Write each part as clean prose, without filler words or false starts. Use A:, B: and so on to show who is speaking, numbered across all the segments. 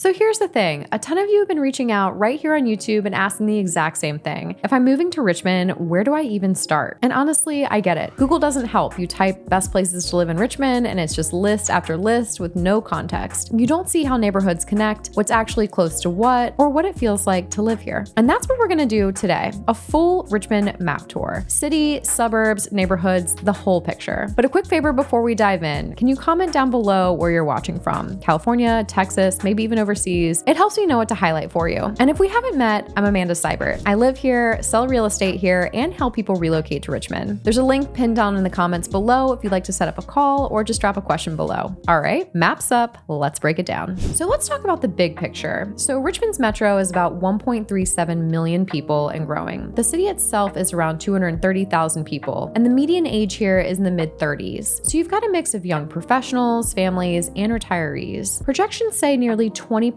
A: So here's the thing. A ton of you have been reaching out right here on YouTube and asking the exact same thing. If I'm moving to Richmond, where do I even start? And honestly, I get it. Google doesn't help. You type best places to live in Richmond and it's just list after list with no context. You don't see how neighborhoods connect, what's actually close to what, or what it feels like to live here. And that's what we're gonna do today. A full Richmond map tour. City, suburbs, neighborhoods, the whole picture. But a quick favor before we dive in, can you comment down below where you're watching from? California, Texas, maybe even overseas. It helps me know what to highlight for you. And if we haven't met, I'm Amanda Seibert. I live here, sell real estate here, and help people relocate to Richmond. There's a link pinned down in the comments below if you'd like to set up a call or just drop a question below. All right, maps up, let's break it down. So let's talk about the big picture. So Richmond's metro is about 1.37 million people and growing. The city itself is around 230,000 people, and the median age here is in the mid-30s. So you've got a mix of young professionals, families, and retirees. Projections say nearly 20%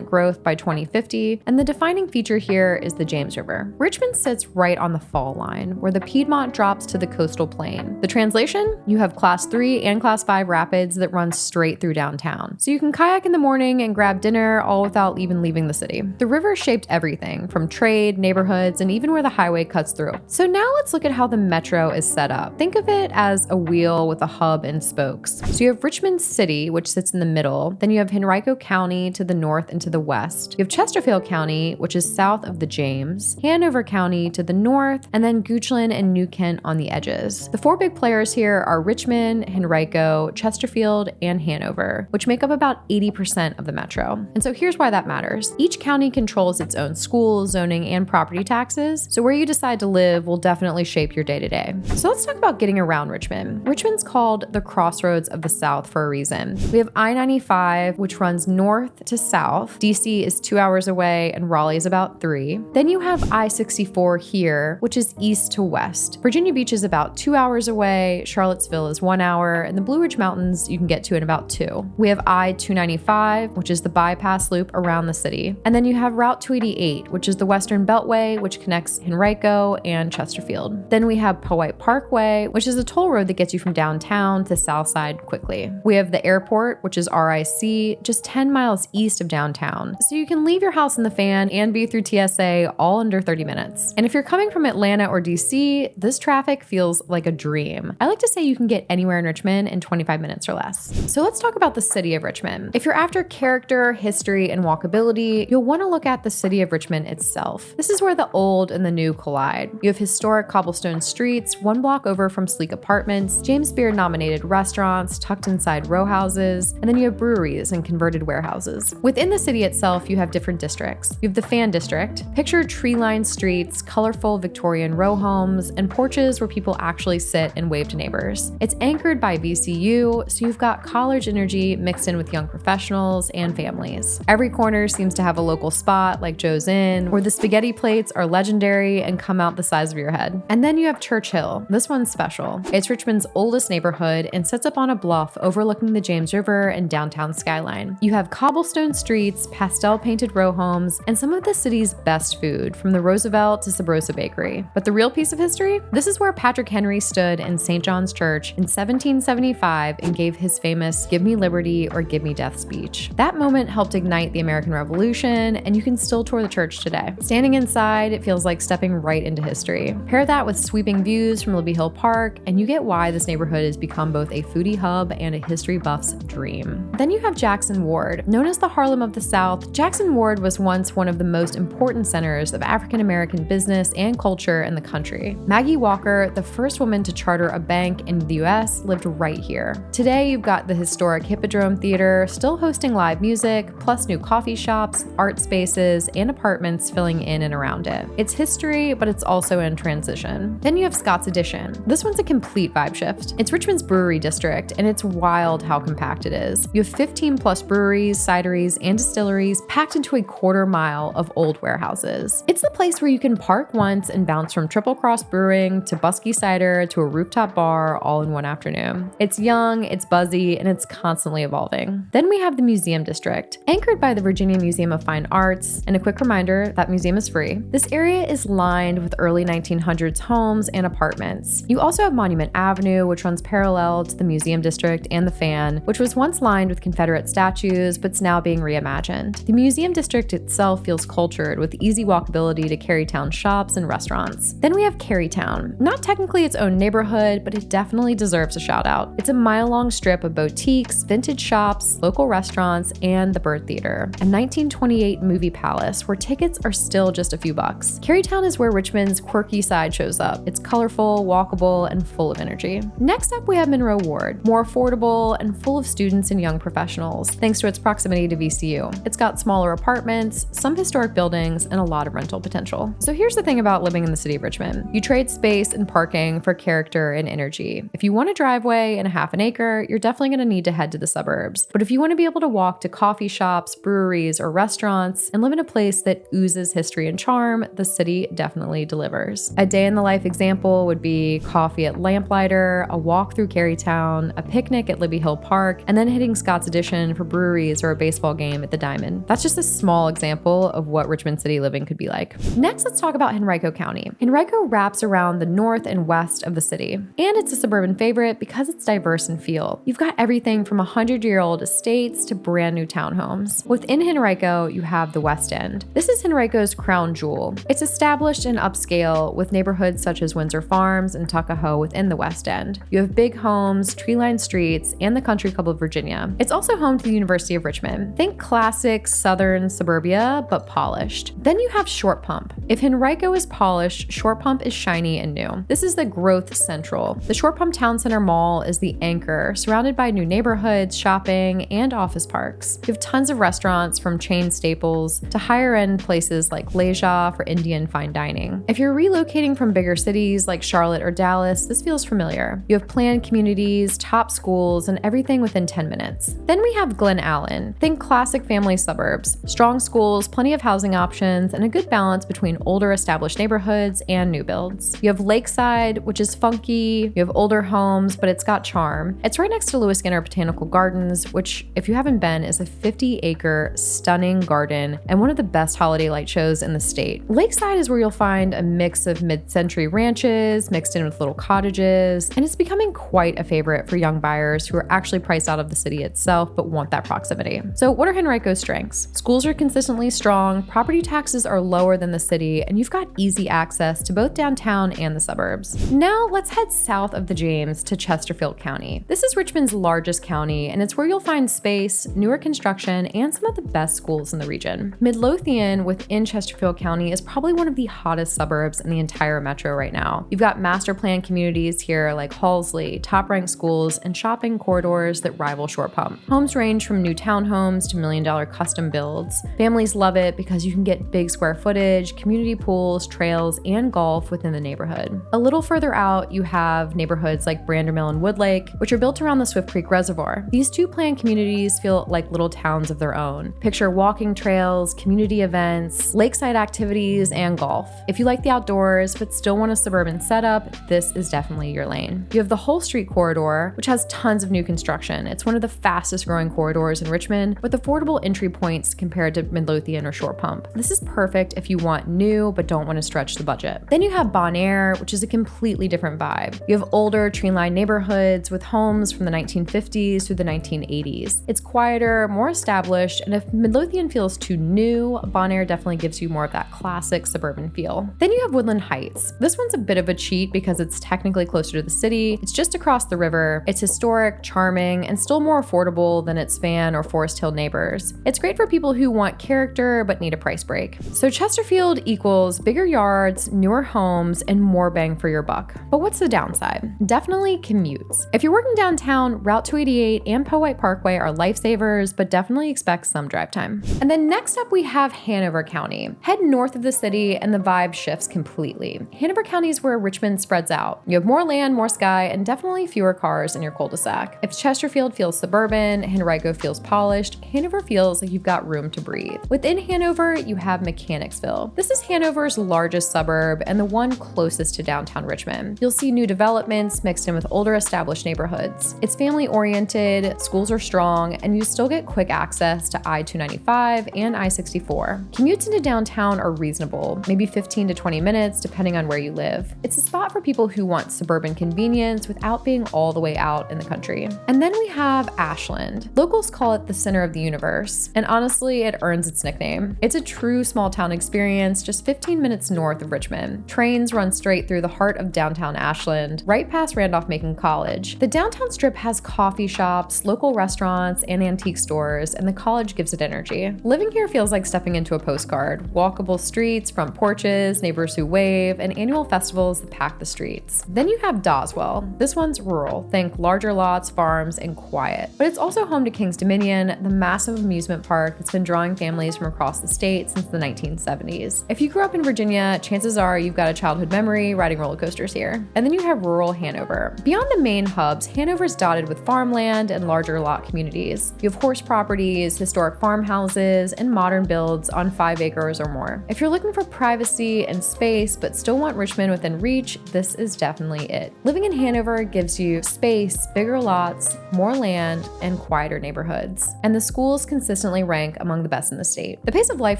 A: growth by 2050, and the defining feature here is the James River. Richmond sits right on the fall line, where the Piedmont drops to the coastal plain. The translation? You have Class 3 and Class 5 rapids that run straight through downtown. So you can kayak in the morning and grab dinner all without even leaving the city. The river shaped everything, from trade, neighborhoods, and even where the highway cuts through. So now let's look at how the metro is set up. Think of it as a wheel with a hub and spokes. So you have Richmond City, which sits in the middle. Then you have Henrico County to the north and to the west. You have Chesterfield County, which is south of the James, Hanover County to the north, and then Goochland and New Kent on the edges. The four big players here are Richmond, Henrico, Chesterfield, and Hanover, which make up about 80% of the metro. And so here's why that matters. Each county controls its own schools, zoning, and property taxes, so where you decide to live will definitely shape your day-to-day. So let's talk about getting around Richmond. Richmond's called the crossroads of the South for a reason. We have I-95, which runs north to south. DC is 2 hours away and Raleigh is about 3. Then you have I-64 here, which is east to west. Virginia Beach is about 2 hours away, Charlottesville is 1 hour, and the Blue Ridge Mountains you can get to in about 2. We have I-295, which is the bypass loop around the city. And then you have Route 288, which is the Western Beltway, which connects Henrico and Chesterfield. Then we have Powhite Parkway, which is a toll road that gets you from downtown to south side quickly. We have the airport, which is RIC, just 10 miles east of downtown. So you can leave your house in the fan and be through TSA all under 30 minutes. And if you're coming from Atlanta or DC, this traffic feels like a dream. I like to say you can get anywhere in Richmond in 25 minutes or less. So let's talk about the city of Richmond. If you're after character, history, and walkability, you'll want to look at the city of Richmond itself. This is where the old and the new collide. You have historic cobblestone streets, 1 block over from sleek apartments, James Beard nominated restaurants tucked inside row houses, and then you have breweries and converted warehouses. Within the city itself, you have different districts. You have the Fan District. Picture tree-lined streets, colorful Victorian row homes, and porches where people actually sit and wave to neighbors. It's anchored by VCU, so you've got college energy mixed in with young professionals and families. Every corner seems to have a local spot like Joe's Inn, where the spaghetti plates are legendary and come out the size of your head. And then you have Church Hill. This one's special. It's Richmond's oldest neighborhood and sits up on a bluff overlooking the James River and downtown skyline. You have cobblestone streets, pastel-painted row homes, and some of the city's best food, from the Roosevelt to Sabrosa Bakery. But the real piece of history? This is where Patrick Henry stood in St. John's Church in 1775 and gave his famous "Give me liberty or give me death" speech. That moment helped ignite the American Revolution, and you can still tour the church today. Standing inside, it feels like stepping right into history. Pair that with sweeping views from Libby Hill Park, and you get why this neighborhood has become both a foodie hub and a history buff's dream. Then you have Jackson Ward. Known as the Harlem of the South, Jackson Ward was once one of the most important centers of African American business and culture in the country. Maggie Walker, the first woman to charter a bank in the US, lived right here. Today, you've got the historic Hippodrome Theater still hosting live music, plus new coffee shops, art spaces, and apartments filling in and around it. It's history, but it's also in transition. Then you have Scott's Addition. This one's a complete vibe shift. It's Richmond's brewery district, and it's wild how compact it is. You have 15 plus breweries, cideries, and distilleries packed into a quarter mile of old warehouses. It's the place where you can park once and bounce from Triple Cross Brewing to Busky Cider to a rooftop bar all in one afternoon. It's young, it's buzzy, and it's constantly evolving. Then we have the Museum District, anchored by the Virginia Museum of Fine Arts, and a quick reminder, that museum is free. This area is lined with early 1900s homes and apartments. You also have Monument Avenue, which runs parallel to the Museum District, and the Fan, which was once lined with Confederate statues, but's now being reimagined. The museum district itself feels cultured with easy walkability to Carytown shops and restaurants. Then we have Carytown. Not technically its own neighborhood, but it definitely deserves a shout out. It's a mile-long strip of boutiques, vintage shops, local restaurants, and the Bird Theater, a 1928 movie palace where tickets are still just a few bucks. Carytown is where Richmond's quirky side shows up. It's colorful, walkable, and full of energy. Next up, we have Monroe Ward, more affordable and full of students and young professionals, thanks to its proximity to VCU. It's got smaller apartments, some historic buildings, and a lot of rental potential. So here's the thing about living in the city of Richmond. You trade space and parking for character and energy. If you want a driveway and a half an acre, you're definitely going to need to head to the suburbs. But if you want to be able to walk to coffee shops, breweries, or restaurants and live in a place that oozes history and charm, the city definitely delivers. A day in the life example would be coffee at Lamplighter, a walk through Carytown, a picnic at Libby Hill Park, and then hitting Scott's Addition for breweries or a baseball game at the Diamond. That's just a small example of what Richmond city living could be like. Next, let's talk about Henrico County. Henrico wraps around the north and west of the city, and it's a suburban favorite because it's diverse in feel. You've got everything from 100-year-old estates to brand new townhomes. Within Henrico, you have the West End. This is Henrico's crown jewel. It's established and upscale with neighborhoods such as Windsor Farms and Tuckahoe within the West End. You have big homes, tree-lined streets, and the Country Club of Virginia. It's also home to the University of Richmond. Think classic southern suburbia, but polished. Then you have Short Pump. If Henrico is polished, Short Pump is shiny and new. This is the growth central. The Short Pump Town Center Mall is the anchor, surrounded by new neighborhoods, shopping, and office parks. You have tons of restaurants from chain staples to higher-end places like Leisure for Indian fine dining. If you're relocating from bigger cities like Charlotte or Dallas, this feels familiar. You have planned communities, top schools, and everything within 10 minutes. Then we have Glen Allen. Think classic family suburbs. Strong schools, plenty of housing options, and a good balance between older established neighborhoods and new builds. You have Lakeside, which is funky. You have older homes, but it's got charm. It's right next to Lewis Skinner Botanical Gardens, which, if you haven't been, is a 50-acre stunning garden and one of the best holiday light shows in the state. Lakeside is where you'll find a mix of mid-century ranches mixed in with little cottages, and it's becoming quite a favorite for young buyers who are actually priced out of the city itself but want that proximity. So what are Henrico's strengths? Schools are consistently strong, property taxes are lower than the city, and you've got easy access to both downtown and the suburbs. Now let's head south of the James to Chesterfield County. This is Richmond's largest county, and it's where you'll find space, newer construction, and some of the best schools in the region. Midlothian within Chesterfield County is probably one of the hottest suburbs in the entire metro right now. You've got master plan communities here like Halsley, top-ranked schools, and shopping corridors that rival Short Pump. Homes range from new townhomes to million-dollar custom builds. Families love it because you can get big square footage, community pools, trails, and golf within the neighborhood. A little further out, you have neighborhoods like Brandermill and Woodlake, which are built around the Swift Creek Reservoir. These two planned communities feel like little towns of their own. Picture walking trails, community events, lakeside activities, and golf. If you like the outdoors but still want a suburban setup, this is definitely your lane. You have the Whole Street Corridor, which has tons of new construction. It's one of the fastest growing corridors in Richmond with affordable entry points compared to Midlothian or Short Pump. This is perfect if you want new but don't want to stretch the budget. Then you have Bon Air, which is a completely different vibe. You have older tree-lined neighborhoods with homes from the 1950s through the 1980s. It's quieter, more established, and if Midlothian feels too new, Bon Air definitely gives you more of that classic suburban feel. Then you have Woodland Heights. This one's a bit of a cheat because it's technically closer to the city. It's just across the river. It's historic, charming, and still more affordable than its Fan or Forest Hill neighbors. It's great for people who want character but need a price break. So Chesterfield equals bigger yards, newer homes, and more bang for your buck. But what's the downside? Definitely commutes. If you're working downtown, Route 288 and Powhite Parkway are lifesavers, but definitely expect some drive time. And then next up we have Hanover County. Head north of the city and the vibe shifts completely. Hanover County is where Richmond spreads out. You have more land, more sky, and definitely fewer cars in your cul-de-sac. If Chesterfield feels suburban, Henrico feels polished, Hanover feels like you've got room to breathe. Within Hanover, you have Mechanicsville. This is Hanover's largest suburb and the one closest to downtown Richmond. You'll see new developments mixed in with older established neighborhoods. It's family-oriented, schools are strong, and you still get quick access to I-295 and I-64. Commutes into downtown are reasonable, maybe 15 to 20 minutes depending on where you live. It's a spot for people who want suburban convenience without being all the way out in the country. And then we have Ashland. Locals call it the center of the universe universe. And honestly, it earns its nickname. It's a true small town experience just 15 minutes north of Richmond. Trains run straight through the heart of downtown Ashland, right past Randolph-Macon College. The downtown strip has coffee shops, local restaurants, and antique stores, and the college gives it energy. Living here feels like stepping into a postcard. Walkable streets, front porches, neighbors who wave, and annual festivals that pack the streets. Then you have Doswell. This one's rural. Think larger lots, farms, and quiet. But it's also home to King's Dominion, the massive amusement park that's been drawing families from across the state since the 1970s. If you grew up in Virginia, chances are you've got a childhood memory riding roller coasters here. And then you have rural Hanover. Beyond the main hubs, Hanover's dotted with farmland and larger lot communities. You have horse properties, historic farmhouses, and modern builds on 5 acres or more. If you're looking for privacy and space but still want Richmond within reach, this is definitely it. Living in Hanover gives you space, bigger lots, more land, and quieter neighborhoods. And the schools consistently rank among the best in the state. The pace of life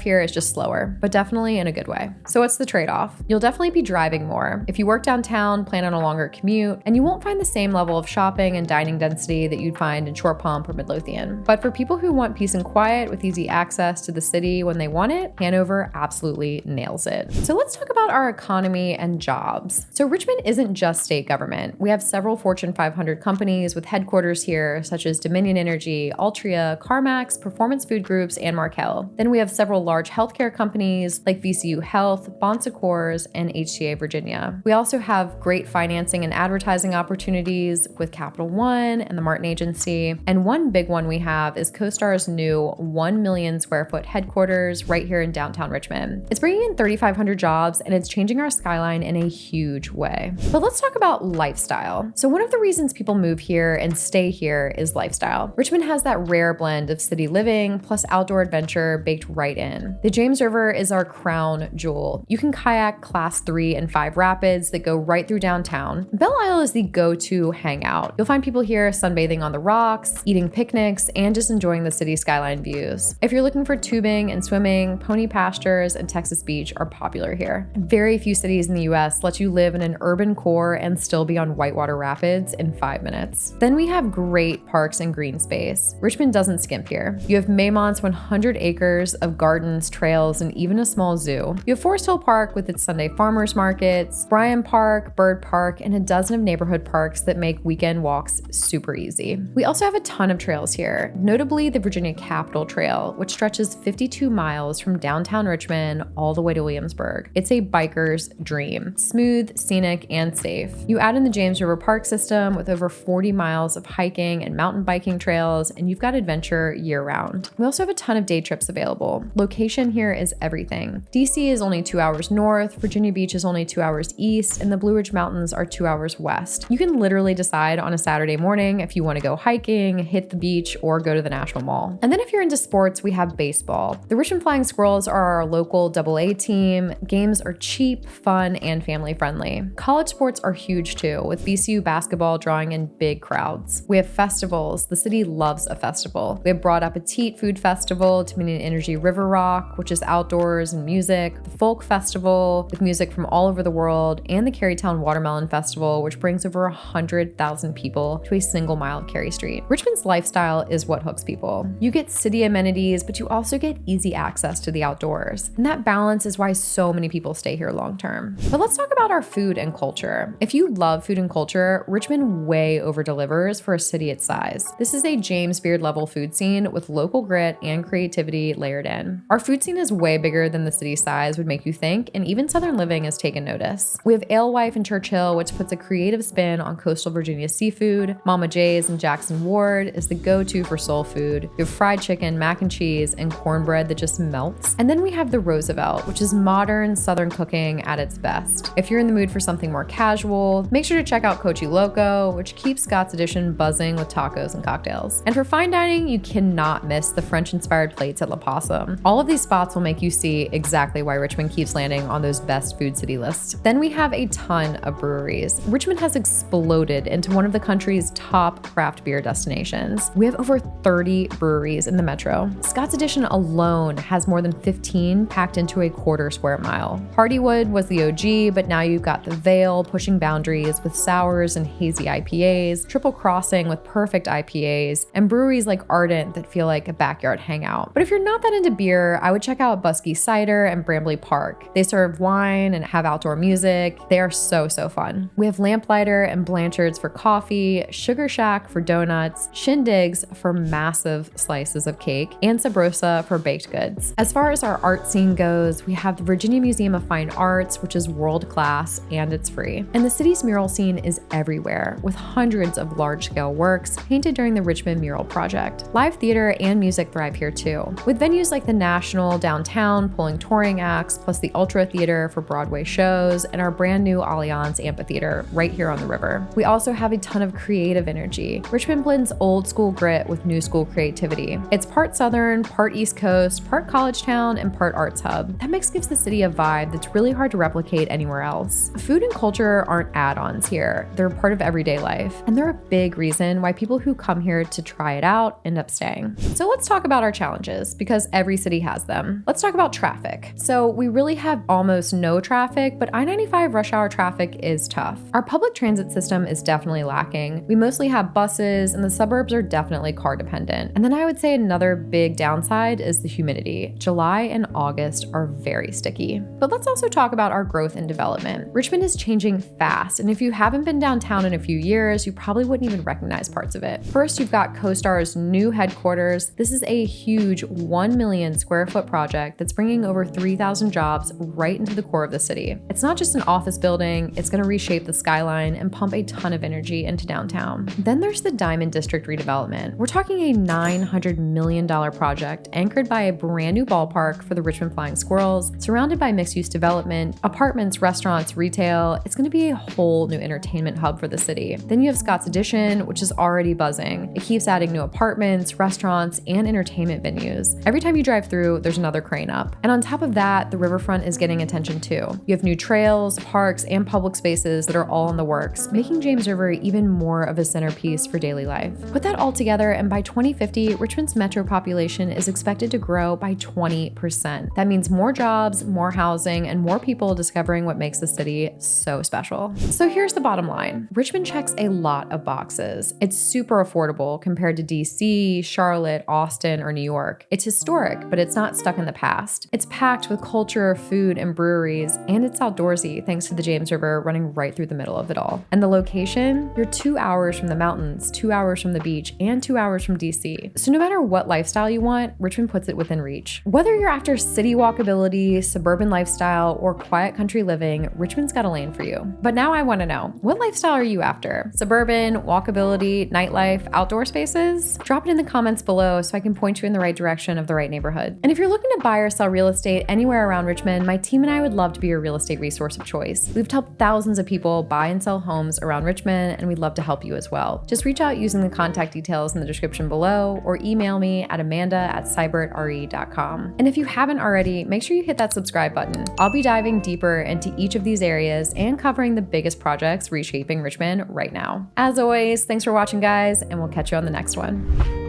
A: here is just slower, but definitely in a good way. So what's the trade-off? You'll definitely be driving more. If you work downtown, plan on a longer commute, and you won't find the same level of shopping and dining density that you'd find in Shore Pump or Midlothian. But for people who want peace and quiet with easy access to the city when they want it, Hanover absolutely nails it. So let's talk about our economy and jobs. So Richmond isn't just state government. We have several Fortune 500 companies with headquarters here, such as Dominion Energy, Altria, CarMax, Performance Food Groups, and Markel. Then we have several large healthcare companies like VCU Health, Bon Secours, and HCA Virginia. We also have great financing and advertising opportunities with Capital One and the Martin Agency. And one big one we have is CoStar's new 1 million square foot headquarters right here in downtown Richmond. It's bringing in 3,500 jobs and it's changing our skyline in a huge way. But let's talk about lifestyle. So one of the reasons people move here and stay here is lifestyle. Richmond has that rare blend of city living plus outdoor adventure baked right in. The James River is our crown jewel. You can kayak class 3 and 5 rapids that go right through downtown. Belle Isle is the go-to hangout. You'll find people here sunbathing on the rocks, eating picnics, and just enjoying the city skyline views. If you're looking for tubing and swimming, pony pastures and Texas Beach are popular here. Very few cities in the US let you live in an urban core and still be on whitewater rapids in 5 minutes. Then we have great parks and green space. Richmond doesn't skimp here. You have Maymont's 100 acres of gardens, trails, and even a small zoo. You have Forest Hill Park with its Sunday farmers markets, Bryan Park, Bird Park, and a dozen of neighborhood parks that make weekend walks super easy. We also have a ton of trails here, notably the Virginia Capitol Trail, which stretches 52 miles from downtown Richmond all the way to Williamsburg. It's a biker's dream. Smooth, scenic, and safe. You add in the James River Park system with over 40 miles of hiking and mountain biking trails, and you've got adventure year-round. We also have a ton of day trips available. Location here is everything. DC is only 2 hours north, Virginia Beach is only 2 hours east, and the Blue Ridge Mountains are 2 hours west. You can literally decide on a Saturday morning if you want to go hiking, hit the beach, or go to the National Mall. And then if you're into sports, we have baseball. The Richmond Flying Squirrels are our local AA team. Games are cheap, fun, and family friendly. College sports are huge too, with VCU basketball drawing in big crowds. We have festivals. The city loves a festival. We have Broad Appetit Food Festival, Dominion Energy River Rock, which is outdoors and music, the Folk Festival with music from all over the world, and the Carytown Watermelon Festival, which brings over 100,000 people to a single mile of Cary Street. Richmond's lifestyle is what hooks people. You get city amenities, but you also get easy access to the outdoors. And that balance is why so many people stay here long term. But let's talk about our food and culture. If you love food and culture, Richmond way over delivers for a city its size. This is a James Beard level food scene with local grit and creativity layered in. Our food scene is way bigger than the city size would make you think, and even Southern Living has taken notice. We have Alewife in Churchill, which puts a creative spin on coastal Virginia seafood. Mama J's in Jackson Ward is the go-to for soul food. You have fried chicken, mac and cheese, and cornbread that just melts. And then we have the Roosevelt, which is modern Southern cooking at its best. If you're in the mood for something more casual, make sure to check out Cochi Loco, which keeps Scott's Edition buzzing with tacos and cocktails. And for fine dining, you cannot miss the French-inspired plates at La Possum. All of these spots will make you see exactly why Richmond keeps landing on those best food city lists. Then we have a ton of breweries. Richmond has exploded into one of the country's top craft beer destinations. We have over 30 breweries in the metro. Scott's Edition alone has more than 15 packed into a quarter square mile. Hardywood was the OG, but now you've got the Vale pushing boundaries with sours and hazy IPAs, Triple Crossing with perfect IPAs, and breweries like Ardent that might feel like a backyard hangout. But if you're not that into beer, I would check out Buskey Cider and Brambley Park. They serve wine and have outdoor music. They are so fun. We have Lamplighter and Blanchard's for coffee, Sugar Shack for donuts, Shindigs for massive slices of cake, and Sabrosa for baked goods. As far as our art scene goes, we have the Virginia Museum of Fine Arts, which is world class and it's free. And the city's mural scene is everywhere, with hundreds of large-scale works painted during the Richmond Mural Project. Live theater and music thrive here too, with venues like the National downtown pulling touring acts, plus the Ultra Theater for Broadway shows, and our brand new Allianz Amphitheater right here on the river. We also have a ton of creative energy. Richmond blends old school grit with new school creativity. It's part Southern, part East Coast, part college town, and part arts hub. That mix gives the city a vibe that's really hard to replicate anywhere else. Food and culture aren't add-ons here. They're part of everyday life, and they're a big reason why people who come here to try it out end up staying. So let's talk about our challenges, because every city has them. Let's talk about traffic. So we really have almost no traffic, but I-95 rush hour traffic is tough. Our public transit system is definitely lacking. We mostly have buses, and the suburbs are definitely car dependent. And then I would say another big downside is the humidity. July and August are very sticky. But let's also talk about our growth and development. Richmond is changing fast, and if you haven't been downtown in a few years, you probably wouldn't even recognize parts of it. First, you've got CoStar's new headquarters. This is a huge 1 million square foot project that's bringing over 3,000 jobs right into the core of the city. It's not just an office building, it's going to reshape the skyline and pump a ton of energy into downtown. Then there's the Diamond District redevelopment. We're talking a $900 million project anchored by a brand new ballpark for the Richmond Flying Squirrels, surrounded by mixed-use development, apartments, restaurants, retail. It's going to be a whole new entertainment hub for the city. Then you have Scott's Addition, which is already buzzing. It keeps adding new apartments, restaurants, and entertainment venues. Every time you drive through, there's another crane up. And on top of that, the riverfront is getting attention too. You have new trails, parks, and public spaces that are all in the works, making James River even more of a centerpiece for daily life. Put that all together, and by 2050, Richmond's metro population is expected to grow by 20%. That means more jobs, more housing, and more people discovering what makes the city so special. So here's the bottom line. Richmond checks a lot of boxes. It's super affordable compared to DC, Charlotte, Austin, or New York. It's historic, but it's not stuck in the past. It's packed with culture, food, and breweries, and it's outdoorsy thanks to the James River running right through the middle of it all. And the location? You're 2 hours from the mountains, 2 hours from the beach, and 2 hours from DC. So no matter what lifestyle you want, Richmond puts it within reach. Whether you're after city walkability, suburban lifestyle, or quiet country living, Richmond's got a lane for you. But now I want to know, what lifestyle are you after? Suburban, walkability, nightlife, outdoor spaces? Drop it in the comments below so I can point you in the right direction of the right neighborhood. And if you're looking to buy or sell real estate anywhere around Richmond, my team and I would love to be your real estate resource of choice. We've helped thousands of people buy and sell homes around Richmond, and we'd love to help you as well. Just reach out using the contact details in the description below, or email me at amanda@cybertre.com. And if you haven't already, make sure you hit that subscribe button. I'll be diving deeper into each of these areas and covering the biggest projects reshaping Richmond right now. As always, thanks for watching, guys, and we'll catch you on the next one.